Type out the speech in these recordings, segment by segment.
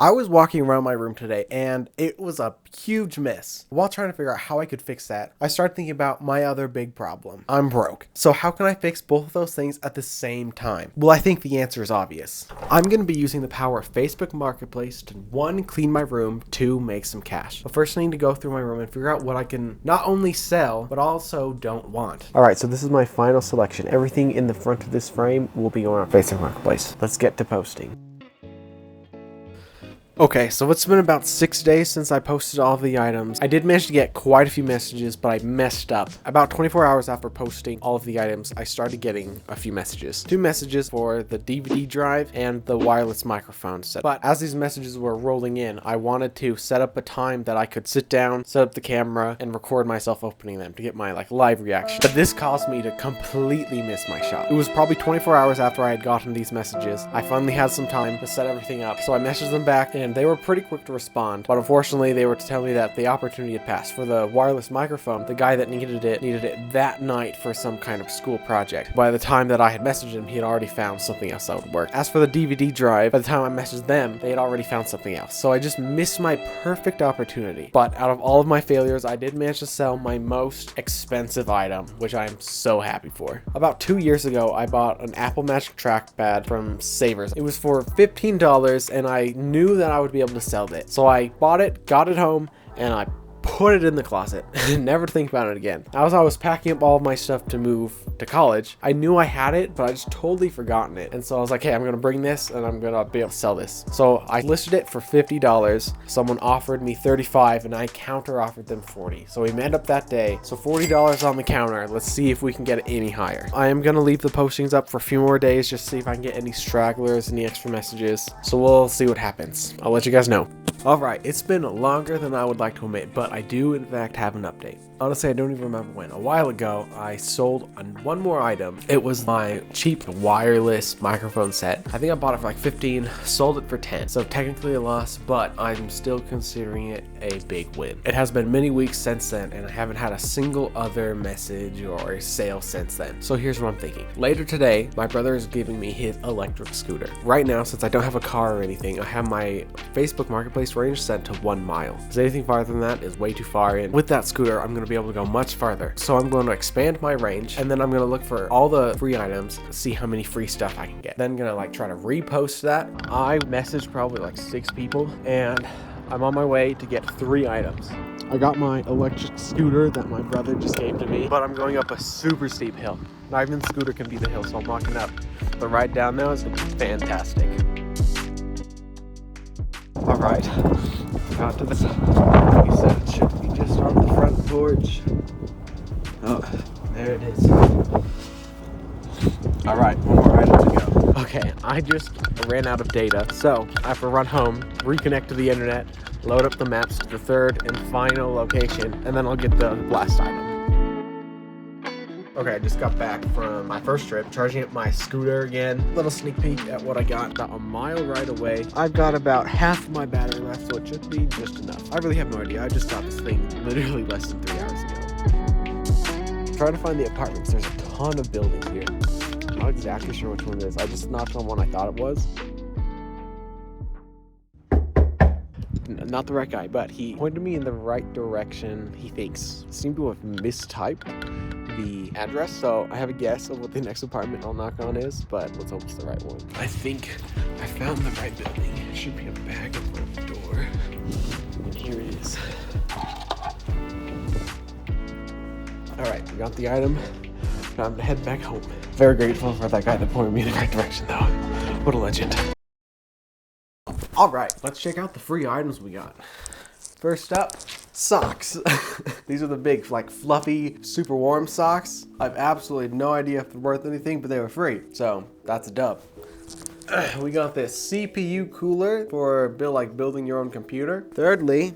I was walking around my room today and it was a huge mess. While trying to figure out how I could fix that, I started thinking about my other big problem. I'm broke. So how can I fix both of those things at the same time? Well, I think the answer is obvious. I'm going to be using the power of Facebook Marketplace to 1, clean my room, 2, make some cash. But first I need to go through my room and figure out what I can not only sell, but also don't want. All right, so this is my final selection. Everything in the front of this frame will be going on Facebook Marketplace. Let's get to posting. Okay, so it's been about 6 days since I posted all of the items. I did manage to get quite a few messages, but I messed up. About 24 hours after posting all of the items, I started getting a few messages. 2 messages for the DVD drive and the wireless microphone set. But as these messages were rolling in, I wanted to set up a time that I could sit down, set up the camera, and record myself opening them to get my live reaction. But this caused me to completely miss my shot. It was probably 24 hours after I had gotten these messages. I finally had some time to set everything up, so I messaged them back and they were pretty quick to respond, but unfortunately they were to tell me that the opportunity had passed. For the wireless microphone, the guy that needed it that night for some kind of school project. By the time that I had messaged him, he had already found something else that would work. As for the DVD drive, by the time I messaged them, they had already found something else. So I just missed my perfect opportunity. But out of all of my failures, I did manage to sell my most expensive item, which I am so happy for. About 2 years ago, I bought an Apple Magic trackpad from Savers. It was for $15 and I knew that I would be able to sell it. So I bought it, got it home, and I put it in the closet. Never think about it again. As I was packing up all of my stuff to move to college, I knew I had it, but I just totally forgotten it. And so I was like, hey, I'm gonna bring this and I'm gonna be able to sell this. So I listed it for $50. Someone offered me $35 and I counter offered them $40. So we met up that day. So $40 on the counter. Let's see if we can get it any higher. I am gonna leave the postings up for a few more days just to see if I can get any stragglers, any extra messages. So we'll see what happens. I'll let you guys know. Alright, it's been longer than I would like to admit, but I do in fact have an update. Honestly, I don't even remember when. A while ago, I sold one more item. It was my cheap wireless microphone set. I think I bought it for like 15, sold it for 10. So technically a loss, but I'm still considering it a big win. It has been many weeks since then, and I haven't had a single other message or sale since then. So here's what I'm thinking. Later today, my brother is giving me his electric scooter. Right now, since I don't have a car or anything, I have my Facebook Marketplace range set to 1 mile. Because anything farther than that is way too far in. With that scooter, I'm going to be able to go much farther. So I'm going to expand my range, and then I'm going to look for all the free items, see how many free stuff I can get. Then I'm going to try to repost that. I messaged probably 6 people, and I'm on my way to get 3 items. I got my electric scooter that my brother just gave to me, but I'm going up a super steep hill. Not even the scooter can beat the hill, so I'm walking up. The ride down now is going to be fantastic. Alright, got to this. Like you said, it should be just on the front porch. Oh, there it is. Alright, one more item to go. Okay, I just ran out of data, so I have to run home, reconnect to the internet, load up the maps to the third and final location, and then I'll get the last item. Okay, I just got back from my first trip, charging up my scooter again. Little sneak peek at what I got. About a mile right away. I've got about half my battery left, so it should be just enough. I really have no idea. I just got this thing literally less than 3 hours ago. I'm trying to find the apartments. There's a ton of buildings here. I'm not exactly sure which one it is. I just knocked on one I thought it was. Not the right guy, but he pointed me in the right direction, he thinks. Seemed to have mistyped the address, so I have a guess of what the next apartment I'll knock on is, but let's hope it's the right one. I think I found the right building. There should be a bag in front of the door. And here it is. Alright, we got the item. Time to head back home. Very grateful for that guy that pointed me in the right direction, though. What a legend. Alright, let's check out the free items we got. First up, socks. These are the big, fluffy, super warm socks. I've absolutely no idea if they're worth anything, but they were free, so that's a dub. We got this CPU cooler for building your own computer. Thirdly,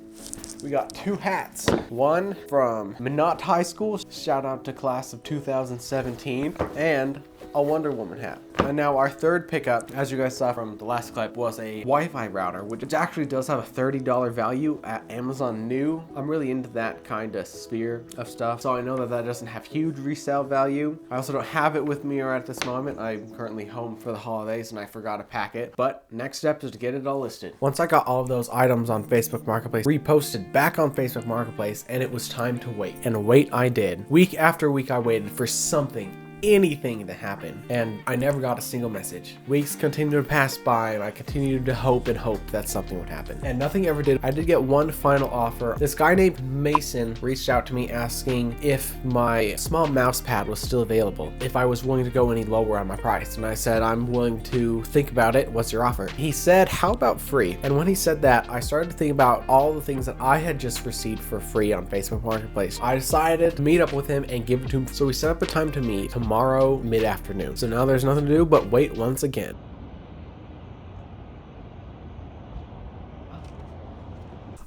we got 2 hats. One from Minot High School, shout out to class of 2017, and a Wonder Woman hat. And now our third pickup, as you guys saw from the last clip, was a Wi-Fi router, which actually does have a $30 value at Amazon New. I'm really into that kind of sphere of stuff, so I know that that doesn't have huge resale value. I also don't have it with me right at this moment. I'm currently home for the holidays and I forgot to pack it, but next step is to get it all listed. Once I got all of those items on Facebook Marketplace, reposted back on Facebook Marketplace, and it was time to wait. And wait I did. Week after week I waited for something, anything to happen, and I never got a single message. Weeks continued to pass by and I continued to hope and hope that something would happen, and nothing ever did. I did get one final offer. This guy named Mason reached out to me asking if my small mouse pad was still available, if I was willing to go any lower on my price, and I said I'm willing to think about it. What's your offer? He said, how about free? And when he said that, I started to think about all the things that I had just received for free on Facebook Marketplace. I decided to meet up with him and give it to him, so we set up a time to meet tomorrow mid-afternoon. So now there's nothing to do but wait once again.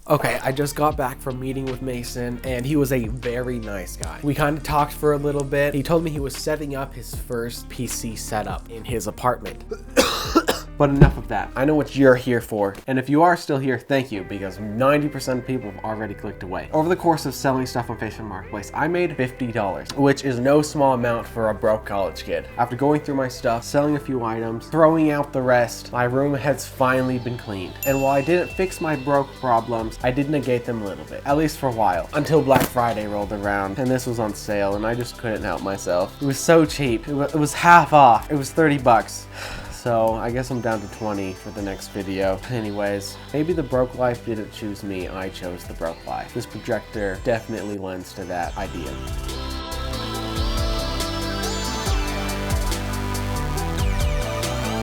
Okay, I just got back from meeting with Mason, and he was a very nice guy. We kind of talked for a little bit. He told me he was setting up his first PC setup in his apartment. But enough of that. I know what you're here for. And if you are still here, thank you, because 90% of people have already clicked away. Over the course of selling stuff on Facebook Marketplace, I made $50, which is no small amount for a broke college kid. After going through my stuff, selling a few items, throwing out the rest, my room has finally been cleaned. And while I didn't fix my broke problems, I did negate them a little bit, at least for a while, until Black Friday rolled around and this was on sale and I just couldn't help myself. It was so cheap. It was half off. It was 30 bucks. So I guess I'm down to 20 for the next video. Anyways, maybe the broke life didn't choose me, I chose the broke life. This projector definitely lends to that idea.